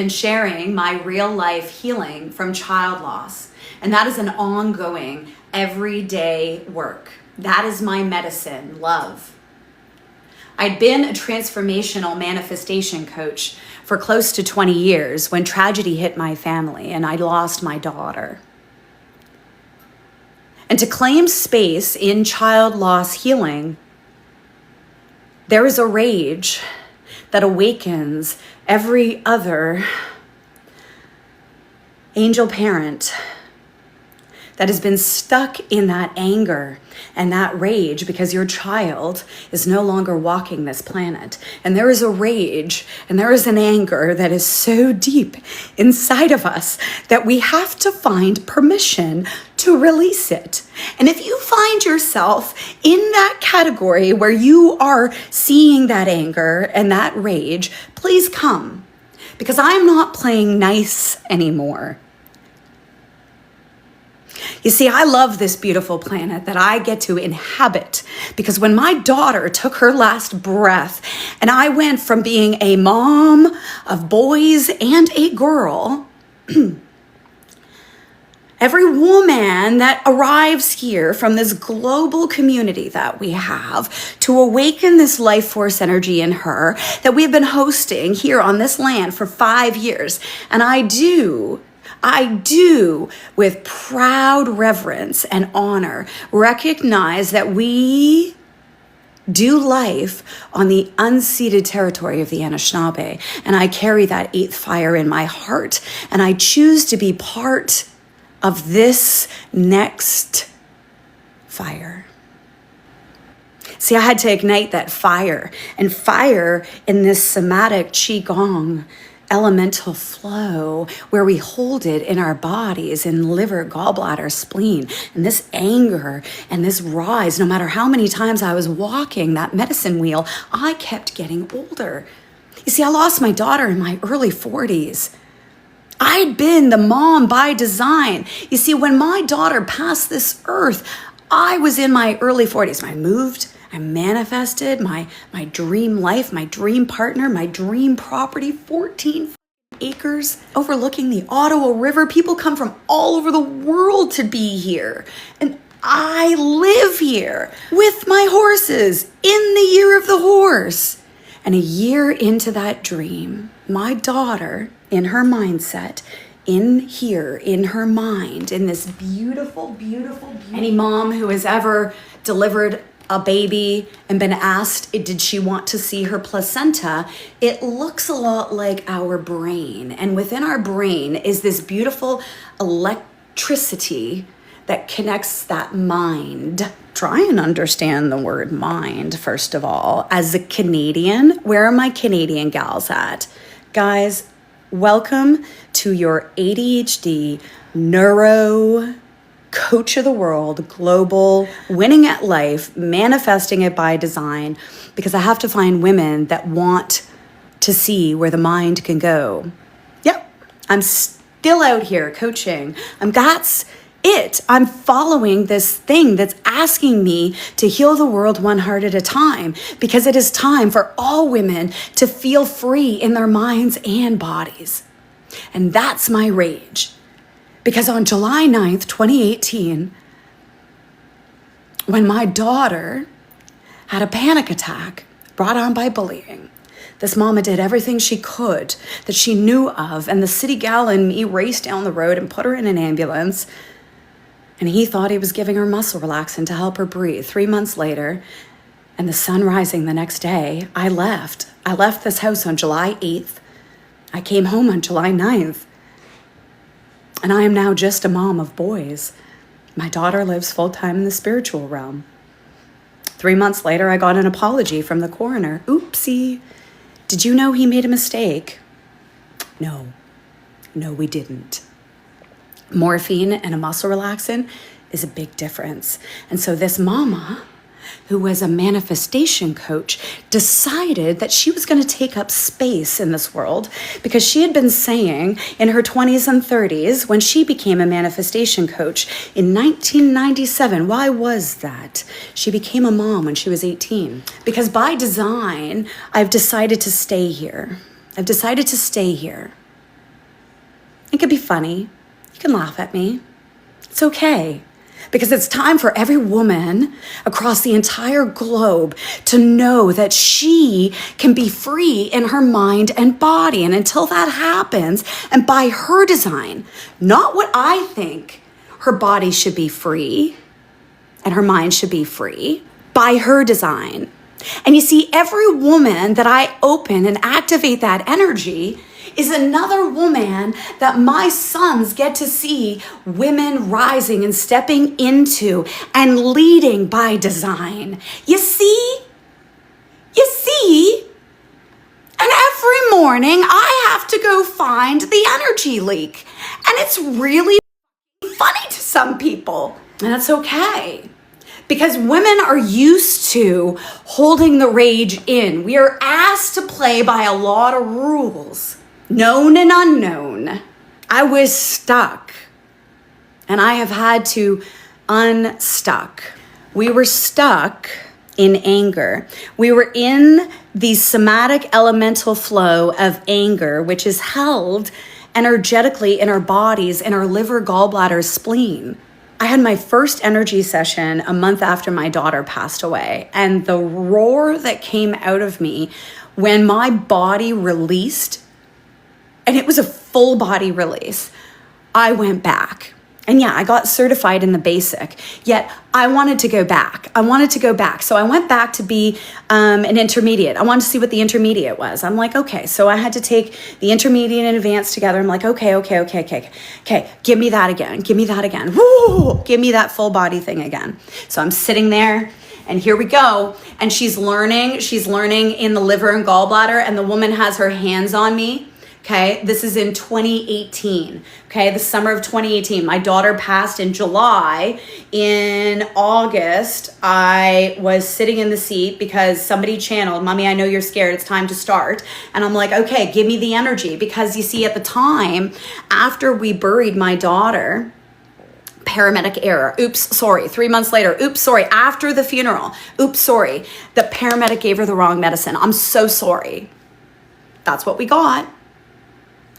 been sharing my real life healing from child loss. And that is an ongoing, everyday work. That is my medicine, love. I'd been a transformational manifestation coach for close to 20 years when tragedy hit my family and I lost my daughter. And to claim space in child loss healing, there is a rage that awakens every other angel parent that has been stuck in that anger and that rage because your child is no longer walking this planet. And there is a rage and there is an anger that is so deep inside of us that we have to find permission to release it. And if you find yourself in that category where you are seeing that anger and that rage, please come, because I'm not playing nice anymore. You see, I love this beautiful planet that I get to inhabit, because when my daughter took her last breath and I went from being a mom of boys and a girl, every woman that arrives here from this global community that we have to awaken this life force energy in her that we've been hosting here on this land for 5 years. And I do, with proud reverence and honor, recognize that we do life on the unceded territory of the Anishinaabe. And I carry that 8th fire in my heart. And I choose to be part of this next fire. See, I had to ignite that fire. And fire in this somatic Qigong elemental flow where we hold it in our bodies, in liver, gallbladder, spleen, and this anger and this rise. No matter how many times I was walking that medicine wheel, I kept getting older. You see, I lost my daughter in my early 40s. I'd been the mom by design. You see, when my daughter passed this earth, I was in my early 40s. I moved, I manifested my dream life, my dream partner, my dream property, 14 acres overlooking the Ottawa River. People come from all over the world to be here. And I live here with my horses in the year of the horse. And a year into that dream, my daughter, in her mindset, in here, in her mind, in this beautiful, beautiful, any mom who has ever delivered a baby and been asked, did she want to see her placenta? It looks a lot like our brain. And within our brain is this beautiful electricity that connects that mind. Try and understand the word mind, first of all. As a Canadian, where are my Canadian gals at? Guys, welcome to your ADHD neuro coach of the world, global, winning at life, manifesting it by design, because I have to find women that want to see where the mind can go. Yep, I'm still out here coaching. That's it. I'm following this thing that's asking me to heal the world one heart at a time, because it is time for all women to feel free in their minds and bodies. And that's my rage. Because on July 9th, 2018, when my daughter had a panic attack brought on by bullying, this mama did everything she could that she knew of, and the city gal and me raced down the road and put her in an ambulance, and he thought he was giving her muscle relaxant to help her breathe. 3 months later, and the sun rising the next day, I left. I left this house on July 8th. I came home on July 9th. And I am now just a mom of boys. My daughter lives full-time in the spiritual realm. 3 months later, I got an apology from the coroner. Oopsie. Did you know he made a mistake? No, we didn't. Morphine and a muscle relaxant is a big difference. And so this mama, who was a manifestation coach, decided that she was going to take up space in this world, because she had been saying in her 20s and 30s, when she became a manifestation coach in 1997, why was that? She became a mom when she was 18. Because by design, I've decided to stay here. It could be funny. You can laugh at me. It's okay. Because it's time for every woman across the entire globe to know that she can be free in her mind and body. And until that happens, and by her design, not what I think her body should be free and her mind should be free, by her design. And you see, every woman that I open and activate that energy is another woman that my sons get to see women rising and stepping into and leading by design. You see? And every morning I have to go find the energy leak. And it's really funny to some people. And that's okay. Because women are used to holding the rage in. We are asked to play by a lot of rules, known and unknown. I was stuck, and I have had to unstuck. We were stuck in anger. We were in the somatic elemental flow of anger, which is held energetically in our bodies, in our liver, gallbladder, spleen. I had my first energy session a month after my daughter passed away, and the roar that came out of me when my body released, and it was a full body release, I went back. And yeah, I got certified in the basic, yet I wanted to go back. So I went back to be an intermediate. I wanted to see what the intermediate was. I'm like, okay, so I had to take the intermediate and advanced together. I'm like, okay, give me that again. Woo, give me that full body thing again. So I'm sitting there, and here we go. And she's learning in the liver and gallbladder, and the woman has her hands on me. Okay, this is in 2018. Okay, the summer of 2018. My daughter passed in July. In August, I was sitting in the seat because somebody channeled, "Mommy, I know you're scared. It's time to start." And I'm like, okay, give me the energy. Because you see, at the time, after we buried my daughter, paramedic error. Oops, sorry. 3 months later. Oops, sorry. After the funeral. Oops, sorry. The paramedic gave her the wrong medicine. I'm so sorry. That's what we got.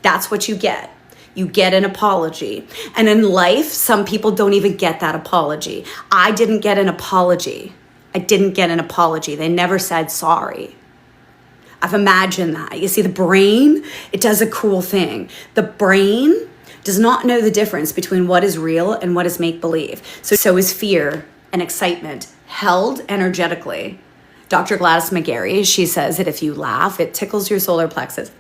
That's what you get. You get an apology. And in life, some people don't even get that apology. I didn't get an apology. They never said sorry. I've imagined that. You see, the brain, it does a cool thing. The brain does not know the difference between what is real and what is make-believe. So is fear and excitement held energetically. Dr. Gladys McGarry, she says that if you laugh, it tickles your solar plexus.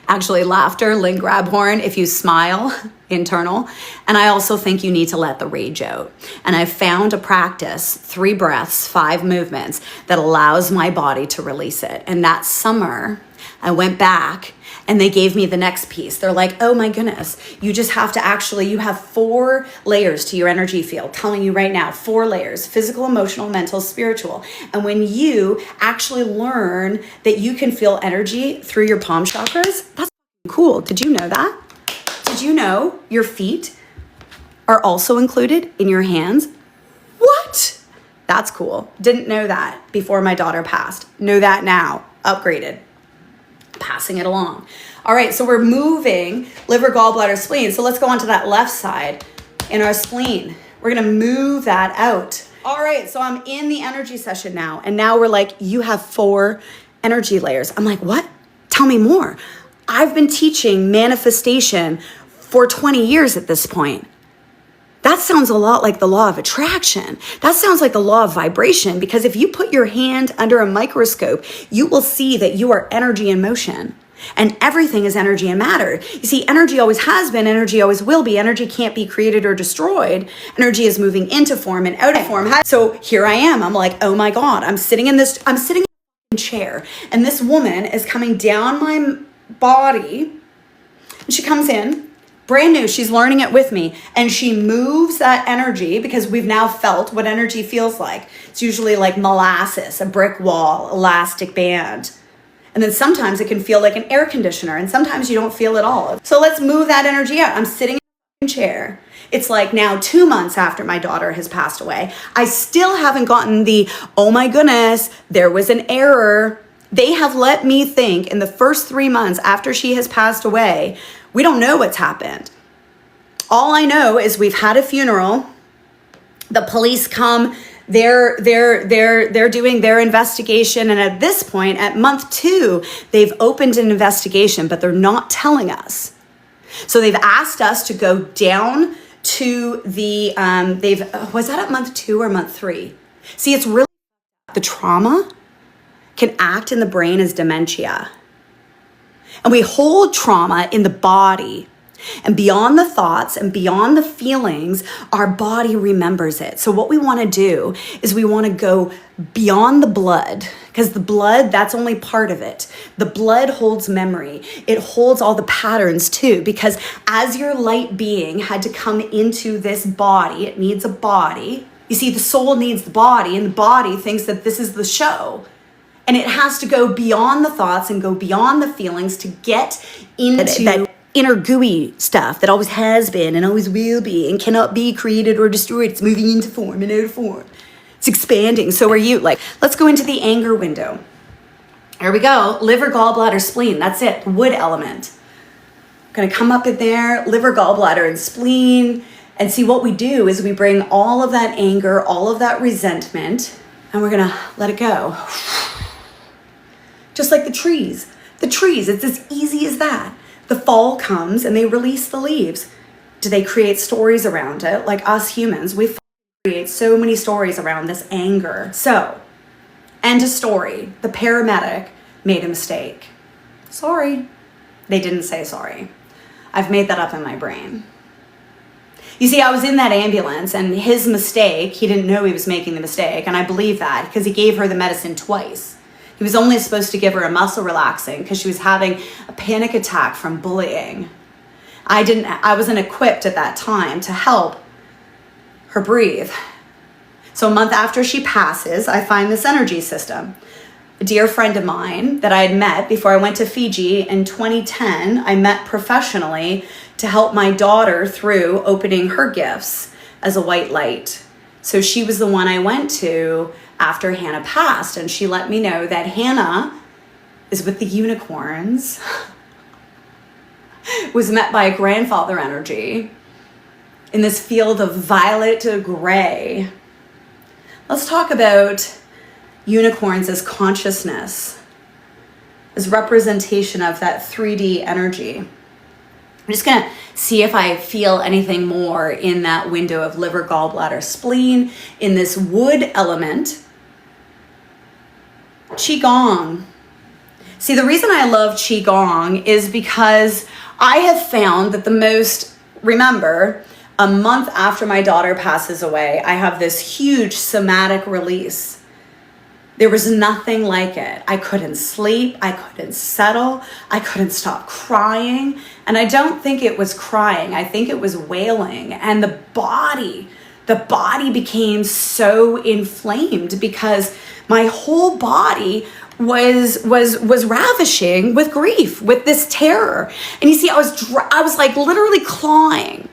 Actually, laughter, Lynn Grabhorn, if you smile, internal. And I also think you need to let the rage out. And I found a practice, 3 breaths, 5 movements, that allows my body to release it. And that summer, I went back and they gave me the next piece. They're like, oh my goodness, you just have to you have 4 layers to your energy field. Telling you right now, 4 layers: physical, emotional, mental, spiritual. And when you actually learn that you can feel energy through your palm chakras, that's cool. Did you know that? Did you know your feet are also included in your hands? What? That's cool. Didn't know that before my daughter passed. Know that now. Upgraded. Passing it along. All right, so we're moving liver, gallbladder, spleen. So let's go on to that left side in our spleen. We're gonna move that out. All right, so I'm in the energy session now, and now we're like, you have 4 energy layers. I'm like, what? Tell me more. I've been teaching manifestation for 20 years at this point. That sounds a lot like the law of attraction. That sounds like the law of vibration, because if you put your hand under a microscope, you will see that you are energy in motion, and everything is energy and matter. You see, energy always has been, energy always will be. Energy can't be created or destroyed. Energy is moving into form and out of form. So here I am. I'm like, oh my God, I'm sitting in a chair, and this woman is coming down my body, and she comes in. Brand new, she's learning it with me, and she moves that energy, because we've now felt what energy feels like. It's usually like molasses, a brick wall, elastic band. And then sometimes it can feel like an air conditioner, and sometimes you don't feel it all. So let's move that energy out. I'm sitting in a chair. It's like now 2 months after my daughter has passed away. I still haven't gotten the, oh my goodness, there was an error. They have let me think in the first 3 months after she has passed away, we don't know what's happened. All I know is we've had a funeral. The police come, they're doing their investigation. And at this point, at month 2, they've opened an investigation, but they're not telling us. So they've asked us to go down to the, was that at month 2 or month 3? See, it's really, the trauma can act in the brain as dementia. And we hold trauma in the body. And beyond the thoughts and beyond the feelings, our body remembers it. So what we want to do is we want to go beyond the blood, because the blood, that's only part of it. The blood holds memory. It holds all the patterns too, because as your light being had to come into this body, it needs a body. You see, the soul needs the body, and the body thinks that this is the show. And it has to go beyond the thoughts and go beyond the feelings to get into that inner gooey stuff that always has been and always will be and cannot be created or destroyed. It's moving into form and out of form. It's expanding. So are you. Like, let's go into the anger window. Here we go. Liver, gallbladder, spleen. That's it. Wood element. I'm going to come up in there, liver, gallbladder, and spleen. And see, what we do is we bring all of that anger, all of that resentment, and we're going to let it go. Just like the trees. The trees, it's as easy as that. The fall comes and they release the leaves. Do they create stories around it? Like us humans, we create so many stories around this anger. So, end of story. The paramedic made a mistake. Sorry. They didn't say sorry. I've made that up in my brain. You see, I was in that ambulance and his mistake, he didn't know he was making the mistake. And I believe that because he gave her the medicine twice. He was only supposed to give her a muscle relaxing because she was having a panic attack from bullying. I wasn't equipped at that time to help her breathe. So a month after she passes, I find this energy system. A dear friend of mine that I had met before I went to Fiji in 2010, I met professionally to help my daughter through opening her gifts as a white light. So she was the one I went to after Hannah passed, and she let me know that Hannah is with the unicorns, was met by a grandfather energy in this field of violet to gray. Let's talk about unicorns as consciousness, as representation of that 3D energy. I'm just going to see if I feel anything more in that window of liver, gallbladder, spleen, in this wood element. Qigong. See, the reason I love Qigong is because I have found that remember, a month after my daughter passes away, I have this huge somatic release. There was nothing like it. I couldn't sleep. I couldn't settle. I couldn't stop crying. And I don't think it was crying. I think it was wailing. And the body became so inflamed because my whole body was ravishing with grief, with this terror. And you see, I was like literally clawing.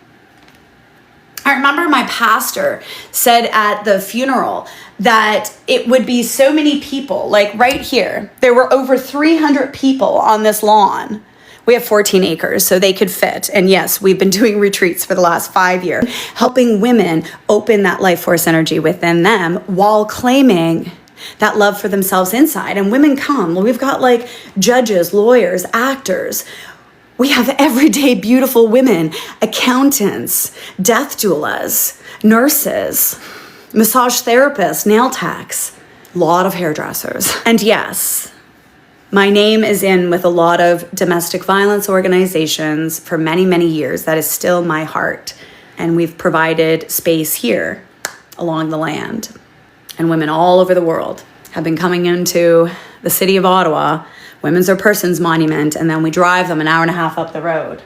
I remember my pastor said at the funeral that it would be so many people, like right here. There were over 300 people on this lawn. We have 14 acres, so they could fit. And yes, we've been doing retreats for the last 5 years, helping women open that life force energy within them while claiming that love for themselves inside. And women come. We've got like judges, lawyers, actors. We have everyday beautiful women, accountants, death doulas, nurses, massage therapists, nail techs, a lot of hairdressers. And yes, my name is in with a lot of domestic violence organizations for many, many years. That is still my heart. And we've provided space here along the land. And women all over the world have been coming into the city of Ottawa, Women's or Persons Monument, and then we drive them an hour and a half up the road.